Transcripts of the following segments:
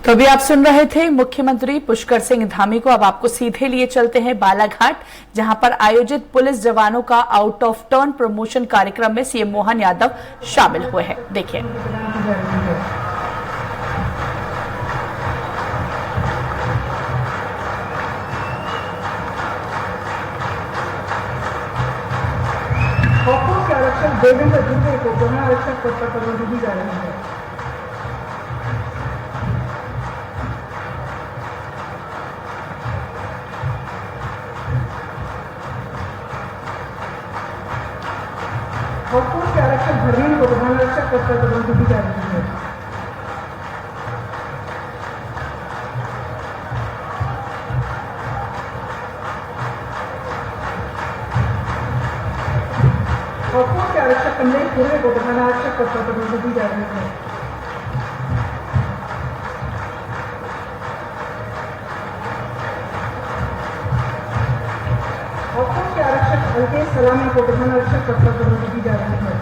तो अभी आप सुन रहे थे मुख्यमंत्री पुष्कर सिंह धामी को। अब आपको सीधे लिए चलते हैं बालाघाट, जहां पर आयोजित पुलिस जवानों का आउट ऑफ टर्न प्रमोशन कार्यक्रम में सीएम मोहन यादव शामिल हुए हैं। देखिए। के आरक्षक देवेंद्र दुबे को पुनः आरक्षक पद पर पदोन्नति दी जा रही है। के आरक्षक धर्मेंद्र को प्रधान आरक्षक पद पर पदोन्नति दी जा रही है। के आरक्षक कमलेश पूर्वे को प्रधान आरक्षक पद पर पदोन्नति दी जा रही है। के आरक्षक अल्केश सलामी को प्रधान आरक्षक पद पर पदोन्नति दी जा रही है।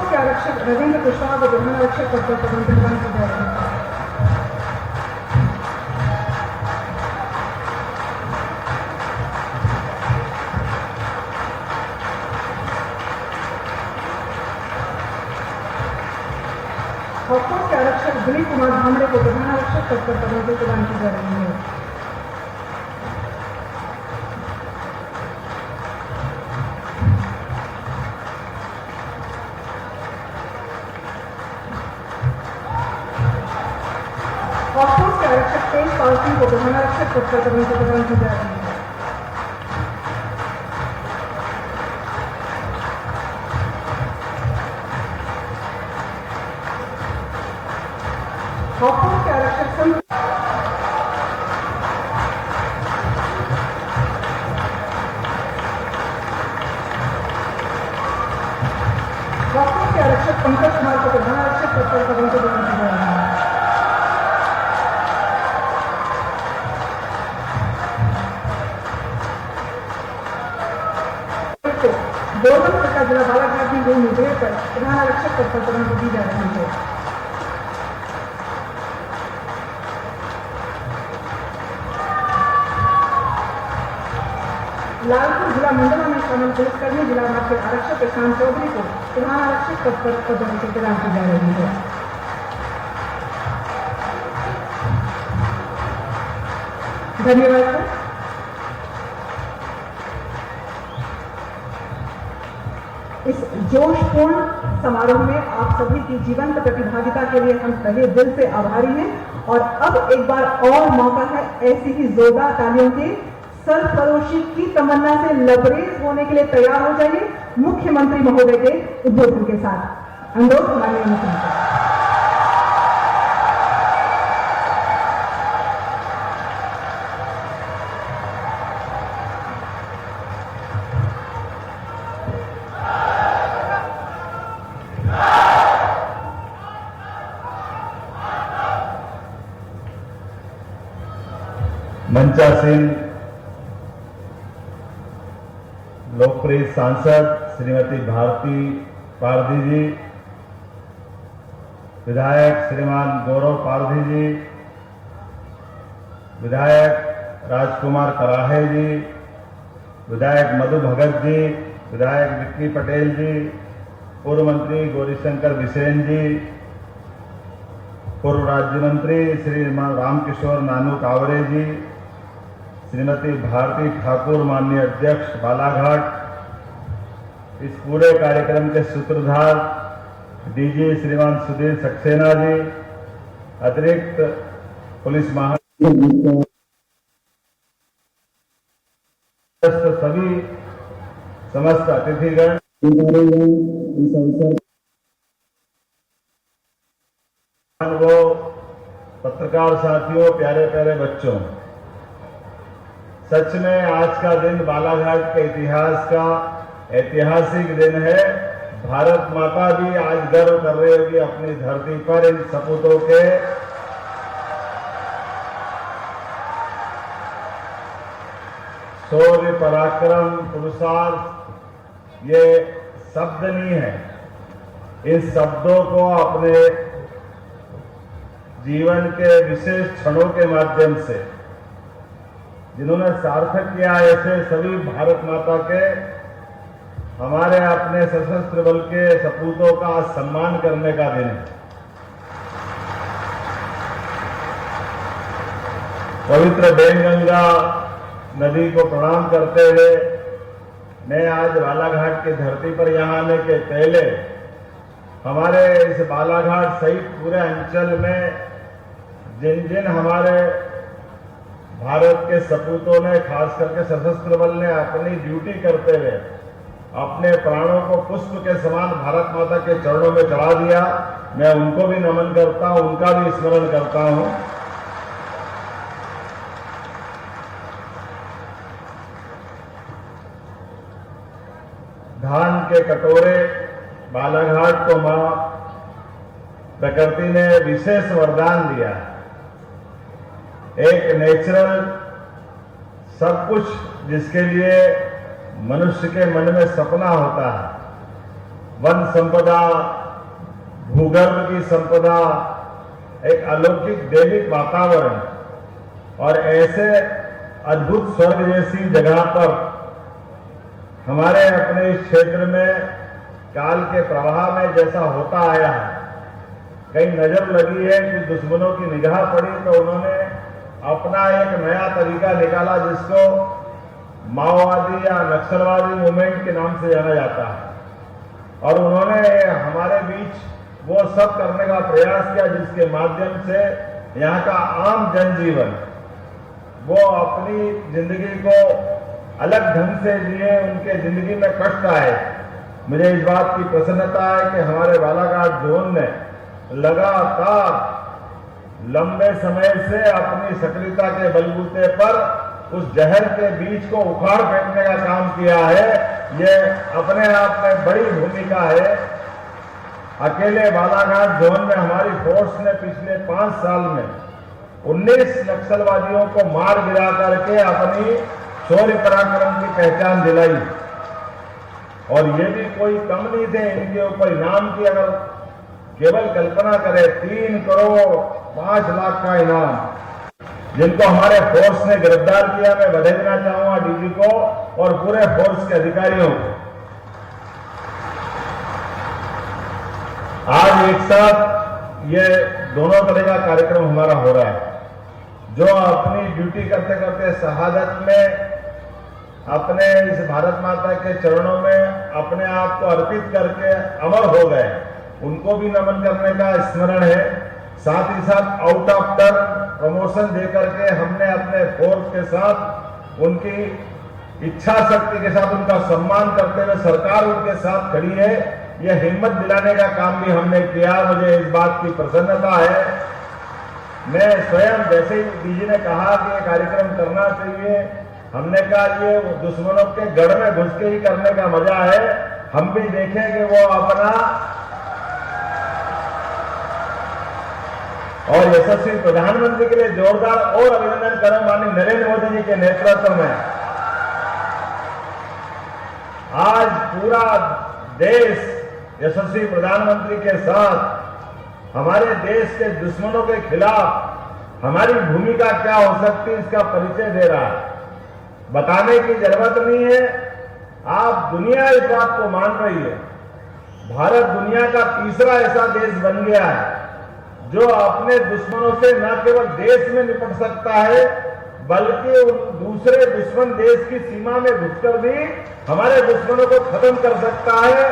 के आरक्षक रविंद्र कुशवाहा को प्रधान आरक्षक पद पर पदोन्नति प्रदान की जा रही है। के आरक्षक दिलीप कुमार भामरे को प्रधान आरक्षक पद पर पदोन्नति प्रदान की जा रही है। के आरक्षक तेजपाल सिंह को प्रधान आरक्षक पद पर पदोन्नति प्रदान की जा रही है। के आरक्षक पंकज कुमार को प्रधान आरक्षक पद पर पदोन्नति प्रदान की जा रही है। का जिला बालाघाट में हुए मुठभेड़ पर प्रधान आरक्षक पद पर पदोन्नति दी जा रही है। लालपुर जिला मंडला में शामिल पुलिसकर्मी जिला भाग के आरक्षक प्रशांत चौधरी को प्रधान आरक्षक पद पर पदोन्नति प्रदान की जा रही है। धन्यवाद सर। इस जोशपूर्ण समारोह में आप सभी की जीवंत प्रतिभागिता के लिए हम तहे दिल से आभारी हैं और अब एक बार और मौका है ऐसी ही जोरदार तालियों के सरफरोशी की तमन्ना से लबरेज होने के लिए तैयार हो जाइए मुख्यमंत्री महोदय के उद्बोधन के साथ। अनुरोध माननीय मुख्यमंत्री। मंचासीन लोकप्रिय सांसद श्रीमती भारती पारधी जी, विधायक श्रीमान गौरव पारधी जी, विधायक राजकुमार कराहे जी, विधायक मधु भगत जी, विधायक विक्की पटेल जी, पूर्व मंत्री गौरीशंकर बिसेन जी, पूर्व राज्य मंत्री श्रीमान रामकिशोर नानू कावरे जी, श्रीमती भारती ठाकुर माननीय अध्यक्ष बालाघाट, इस पूरे कार्यक्रम के सूत्रधार डीजी श्रीमान सुधीर सक्सेना जी, अतिरिक्त पुलिस सभी समस्त अतिथिगण, इस अवसर वो पत्रकार साथियों, प्यारे प्यारे बच्चों, सच में आज का दिन बालाघाट के इतिहास का ऐतिहासिक दिन है। भारत माता भी आज गर्व कर रही होगी अपनी धरती पर इन सपूतों के शौर्य, पराक्रम, पुरुषार्थ ये शब्द नहीं है। इन शब्दों को अपने जीवन के विशेष क्षणों के माध्यम से जिन्होंने सार्थक किया, ऐसे सभी भारत माता के, हमारे अपने सशस्त्र बल के सपूतों का सम्मान करने का दिन है। पवित्र बेनगंगा नदी को प्रणाम करते हुए मैं आज बालाघाट की धरती पर यहाँ आने के पहले हमारे इस बालाघाट सहित पूरे अंचल में जिन जिन हमारे भारत के सपूतों ने, खास करके सशस्त्र बल ने अपनी ड्यूटी करते हुए अपने प्राणों को पुष्प के समान भारत माता के चरणों में चढ़ा दिया, मैं उनको भी नमन करता हूं, उनका भी स्मरण करता हूं। धान के कटोरे बालाघाट को मां प्रकृति ने विशेष वरदान दिया। एक नेचुरल सब कुछ जिसके लिए मनुष्य के मन में सपना होता है, वन संपदा, भूगर्भ की संपदा, एक अलौकिक दैविक वातावरण, और ऐसे अद्भुत स्वर्ग जैसी जगह पर हमारे अपने इस क्षेत्र में काल के प्रवाह में जैसा होता आया है, कहीं नजर लगी है कि दुश्मनों की निगाह पड़ी तो उन्होंने अपना एक नया तरीका निकाला जिसको माओवादी या नक्सलवादी मूवमेंट के नाम से जाना जाता है। और उन्होंने हमारे बीच वो सब करने का प्रयास किया जिसके माध्यम से यहाँ का आम जनजीवन वो अपनी जिंदगी को अलग ढंग से जिए, उनके जिंदगी में कष्ट आए। मुझे इस बात की प्रसन्नता है कि हमारे बालाघाट जोन ने लगातार लंबे समय से अपनी सक्रियता के बलबूते पर उस जहर के बीज को उखाड़ फेंकने का काम किया है। ये अपने आप में बड़ी भूमिका है। अकेले बालाघाट जोन में हमारी फोर्स ने पिछले 5 साल में 19 नक्सलवादियों को मार गिरा करके अपनी शौर्य पराक्रम की पहचान दिलाई। और ये भी कोई कम नहीं थे, इनके ऊपर इनाम की अगर केवल कल्पना करें 3 करोड़ 5 लाख का इनाम, जिनको हमारे फोर्स ने गिरफ्तार किया। मैं बधाई देना चाहूंगा डीजी को और पूरे फोर्स के अधिकारियों को। आज एक साथ ये दोनों तरह का कार्यक्रम हमारा हो रहा है। जो अपनी ड्यूटी करते करते शहादत में अपने इस भारत माता के चरणों में अपने आप को अर्पित करके अमर हो गए, उनको भी नमन करने का स्मरण है। साथ ही साथ आउट ऑफ टर्न प्रमोशन देकर के हमने अपने फोर्स के साथ उनकी इच्छा शक्ति के साथ उनका सम्मान करते हुए सरकार उनके साथ खड़ी है। यह हिम्मत दिलाने का काम भी हमने किया। मुझे इस बात की प्रसन्नता है। मैं स्वयं जैसे ही डीजी ने कहा कि ये कार्यक्रम करना चाहिए, हमने कहा ये दुश्मनों के गढ़ में घुस के ही करने का मजा है। हम भी देखें कि वो अपना और यशस्वी प्रधानमंत्री के लिए जोरदार और अभिनंदन करूं माननीय नरेंद्र मोदी जी के नेतृत्व में। आज पूरा देश यशस्वी प्रधानमंत्री के साथ हमारे देश के दुश्मनों के खिलाफ हमारी भूमिका क्या हो सकती है इसका परिचय दे रहा है। बताने की जरूरत नहीं है, आप दुनिया इस बात को मान रही है। भारत दुनिया का तीसरा ऐसा देश बन गया है जो अपने दुश्मनों से न केवल देश में निपट सकता है बल्कि दूसरे दुश्मन देश की सीमा में घुसकर भी हमारे दुश्मनों को खत्म कर सकता है।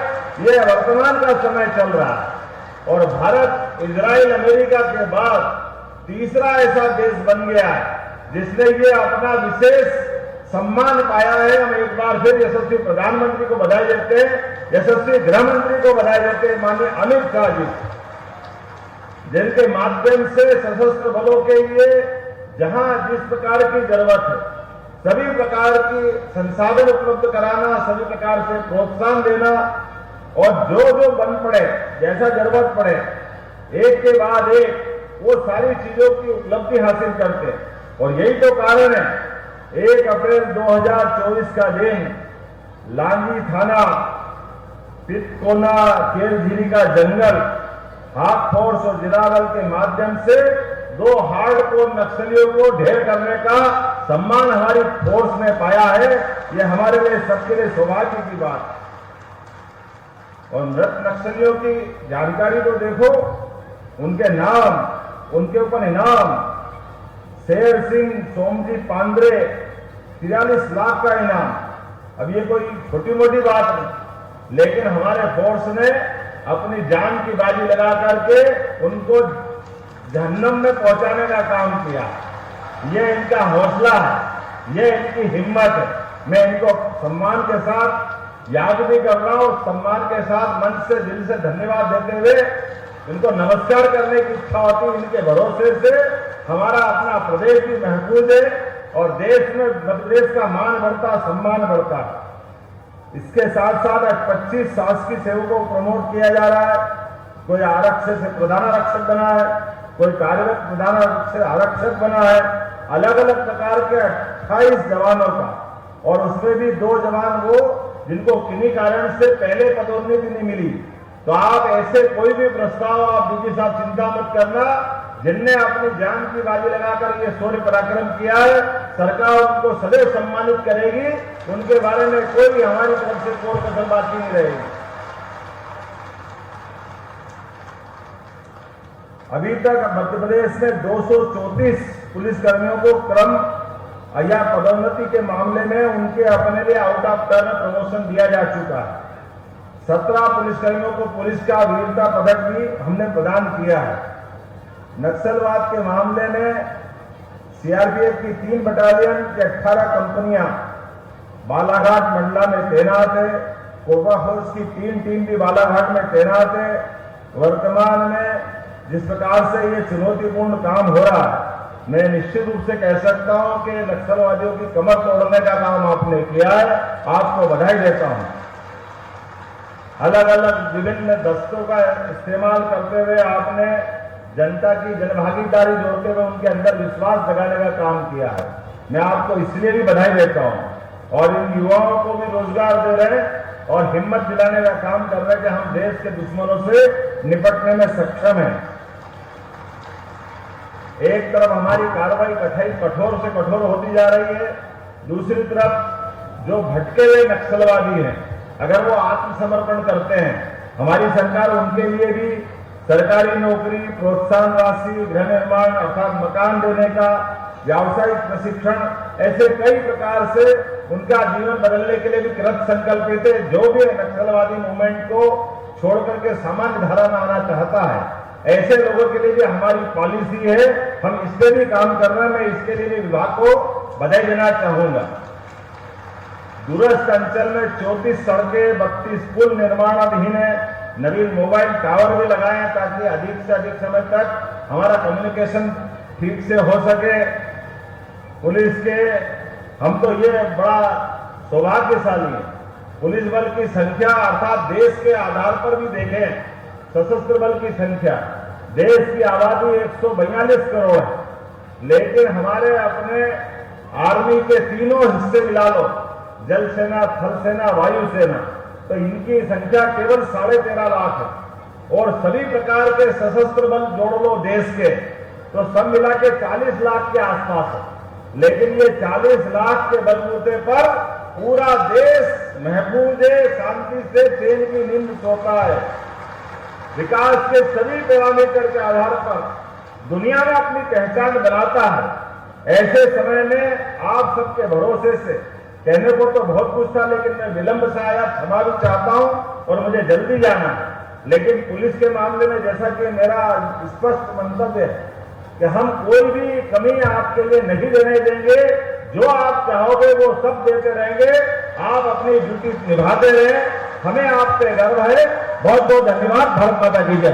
यह वर्तमान का समय चल रहा है और भारत इजराइल अमेरिका के बाद तीसरा ऐसा देश बन गया है जिसने ये अपना विशेष सम्मान पाया है। हम एक बार फिर यशस्वी प्रधानमंत्री को बधाई देते हैं, यशस्वी गृह मंत्री को बधाई देते हैं माननीय अमित शाह जी, जिनके माध्यम से सशस्त्र बलों के लिए जहां जिस प्रकार की जरूरत है सभी प्रकार की संसाधन उपलब्ध कराना, सभी प्रकार से प्रोत्साहन देना और जो जो बन पड़े, जैसा जरूरत पड़े, एक के बाद एक वो सारी चीजों की उपलब्धि हासिल करते। और यही तो कारण है 1 अप्रैल 2024 का दिन लांजी थाना पितकोना केरझिरी का जंगल हाक फोर्स और जिला बल के माध्यम से 2 हार्डकोर नक्सलियों को ढेर करने का सम्मान हमारी फोर्स ने पाया है। ये हमारे लिए सबके लिए सौभाग्य की बात है। और मृत नक्सलियों की जानकारी तो देखो, उनके नाम, उनके ऊपर इनाम, शेर सिंह सोमजी पांद्रे 43 लाख का इनाम। अब ये कोई छोटी मोटी बात नहीं, लेकिन हमारे फोर्स ने अपनी जान की बाजी लगा करके उनको जहन्नम में पहुंचाने का काम किया। ये इनका हौसला है, ये इनकी हिम्मत है। मैं इनको सम्मान के साथ याद भी कर रहा हूं, सम्मान के साथ मंच से दिल से धन्यवाद देते हुए इनको नमस्कार करने की इच्छा होती है। इनके भरोसे से हमारा अपना प्रदेश भी महफूज है और देश में मध्य प्रदेश का मान बढ़ता, सम्मान बढ़ता। इसके साथ साथ 25 शासकीय सेवकों को प्रमोट किया जा रहा है। कोई आरक्षक से प्रधान आरक्षक बना है, कोई कार्यरत प्रधान आरक्षक बना है। अलग अलग प्रकार के 28 जवानों का, और उसमें भी 2 जवान वो जिनको किन्हीं कारण से पहले पदोन्नति नहीं मिली। तो आप ऐसे कोई भी प्रस्ताव आप डीजी साहब चिंता मत करना, जिनने अपनी जान की बाजी लगाकर ये शौर्य पराक्रम किया है, सरकार उनको सदैव सम्मानित करेगी। उनके बारे में कोई हमारी तरफ से कोई कसर बाकी नहीं रहेगी। अभी तक मध्य प्रदेश में 234 पुलिसकर्मियों को क्रम या पदोन्नति के मामले में उनके अपने लिए आउट ऑफ टर्न प्रमोशन दिया जा चुका है। 17 पुलिसकर्मियों को पुलिस का वीरता पदक भी हमने प्रदान किया है। नक्सलवाद के मामले में सीआरपीएफ की 3 बटालियन की 18 कंपनियां बालाघाट मंडला में तैनात है। कोबरा फोर्स की 3 टीम भी बालाघाट में तैनात है। वर्तमान में जिस प्रकार से ये चुनौतीपूर्ण काम हो रहा है, मैं निश्चित रूप से कह सकता हूं कि नक्सलवादियों की कमर तोड़ने का काम आपने किया है, आपको बधाई देता हूं। अलग अलग विभिन्न दस्तों का इस्तेमाल करते हुए आपने जनता की जनभागीदारी जोड़ते हुए उनके अंदर विश्वास जगाने का काम किया है। मैं आपको इसलिए भी बधाई देता हूं और इन युवाओं को भी रोजगार दे रहे हैं और हिम्मत दिलाने का काम कर रहे हैं कि हम देश के दुश्मनों से निपटने में सक्षम हैं। एक तरफ हमारी कार्रवाई कठोर से कठोर होती जा रही है, दूसरी तरफ जो भटके हुए नक्सलवादी हैं, अगर वो आत्मसमर्पण करते हैं, हमारी सरकार उनके लिए भी सरकारी नौकरी, प्रोत्साहन राशि, गृह निर्माण अर्थात मकान देने का, व्यावसायिक प्रशिक्षण, ऐसे कई प्रकार से उनका जीवन बदलने के लिए भी कृत संकल्पित है। जो भी नक्सलवादी मूवमेंट को छोड़ करके सामान्य धारा में आना चाहता है, ऐसे लोगों के लिए भी हमारी पॉलिसी है, हम इस पे भी काम कर रहे हैं। मैं इसके लिए भी विभाग को बधाई देना चाहूंगा। दूरस्थ अंचल में 34 सड़कें, 32 पुल निर्माणाधीन है। नवीन मोबाइल टावर भी लगाए हैं ताकि अधिक से अधिक समय तक हमारा कम्युनिकेशन ठीक से हो सके। पुलिस के हम तो ये बड़ा सौभाग्यशाली है, पुलिस बल की संख्या अर्थात देश के आधार पर भी देखें, सशस्त्र बल की संख्या, देश की आबादी 142 करोड़ है, लेकिन हमारे अपने आर्मी के तीनों हिस्से मिला लो, जल सेना, थल सेना, वायु सेना, तो इनकी संख्या केवल 13.5 लाख है। और सभी प्रकार के सशस्त्र बल जोड़ लो देश के, तो सब मिला के 40 लाख के आसपास है। लेकिन ये 40 लाख के बलबूते पर पूरा देश महफूज है, शांति से चैन की नींद सोता है। विकास के सभी पैरामीटर के आधार पर दुनिया में अपनी पहचान बनाता है। ऐसे समय में आप सबके भरोसे से, कहने को तो बहुत कुछ था लेकिन मैं विलंब से आया, क्षमा भी चाहता हूं और मुझे जल्दी जाना है। लेकिन पुलिस के मामले में जैसा कि मेरा स्पष्ट मंतव्य है कि हम कोई भी कमी आपके लिए नहीं देने देंगे, जो आप चाहोगे वो सब देते रहेंगे। आप अपनी ड्यूटी निभाते रहे, हमें आप पे गर्व है। बहुत बहुत धन्यवाद। भारत माता की जय।